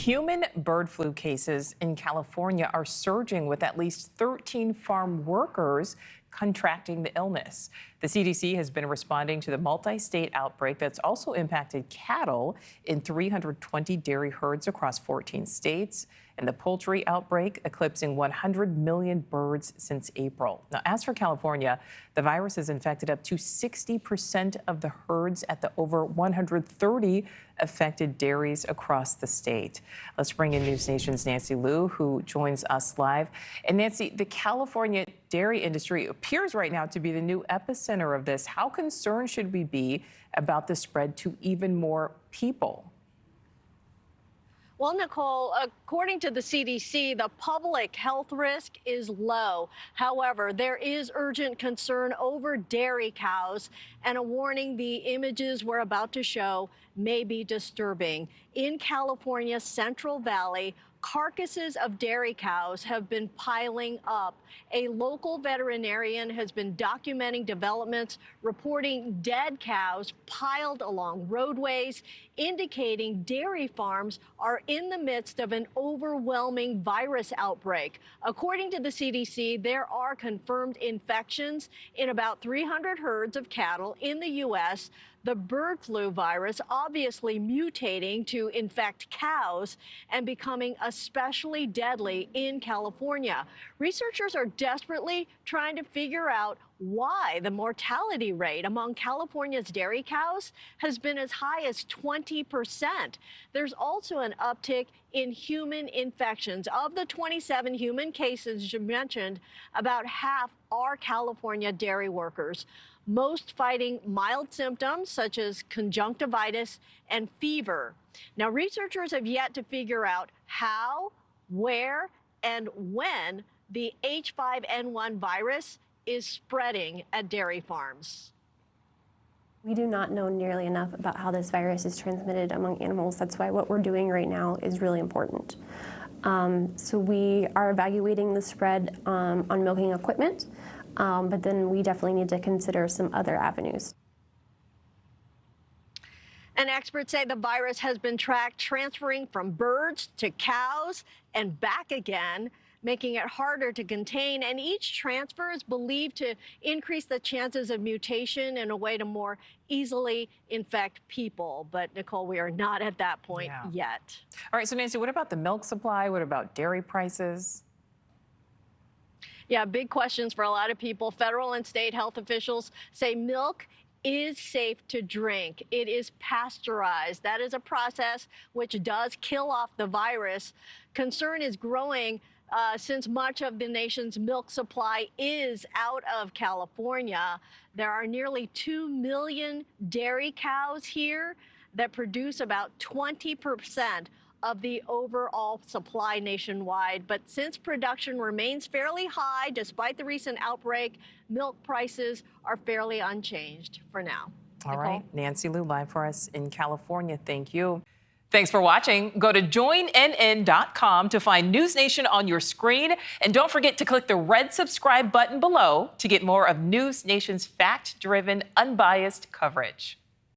Human bird flu cases in California are surging, with at least 13 farm workers contracting the illness. The CDC has been responding to the multi-state outbreak that's also impacted cattle in 320 dairy herds across 14 states, and the poultry outbreak eclipsing 100 million birds since April. Now, as for California, the virus has infected up to 60% of the herds at the over 130 affected dairies across the state. Let's bring in NewsNation's Nancy Liu, who joins us live. And Nancy, the California dairy industry appears right now to be the new epicenter of this. How concerned should we be about the spread to even more people? Well, Nichole, according to the CDC, the public health risk is low. However, there is urgent concern over dairy cows, and a warning: the images we're about to show may be disturbing. In California's Central Valley, carcasses of dairy cows have been piling up. A local veterinarian has been documenting developments, reporting dead cows piled along roadways, indicating dairy farms are in the midst of an overwhelming virus outbreak. According to the CDC, there are confirmed infections in about 300 herds of cattle in the U.S. The bird flu virus obviously mutating to infect cows and becoming especially deadly in California. Researchers are desperately trying to figure out why the mortality rate among California's dairy cows has been as high as 20%. There's also an uptick in human infections. Of the 27 human cases you mentioned, about half are California dairy workers, most fighting mild symptoms such as conjunctivitis and fever. Now, researchers have yet to figure out how, where, and when the H5N1 virus is spreading at dairy farms. We do not know nearly enough about how this virus is transmitted among animals. That's why what we're doing right now is really important. So we are evaluating the spread on milking equipment, but then we definitely need to consider some other avenues. And experts say the virus has been tracked transferring from birds to cows and back again, making it harder to contain. And each transfer is believed to increase the chances of mutation in a way to more easily infect people. But Nichole, we are not at that point yet. All right, so Nancy, what about the milk supply? What about dairy prices? Yeah, big questions for a lot of people. Federal and state health officials say milk is safe to drink. It is pasteurized. That is a process which does kill off the virus. Concern is growing since much of the nation's milk supply is out of California. There are nearly 2 million dairy cows here that produce about 20% of the overall supply nationwide. But since production remains fairly high despite the recent outbreak, milk prices are fairly unchanged for now. All right, Nancy Liu live for us in California. Thank you. Thanks for watching. Go to joinnn.com to find News Nation on your screen. And don't forget to click the red subscribe button below to get more of News Nation's fact-driven, unbiased coverage.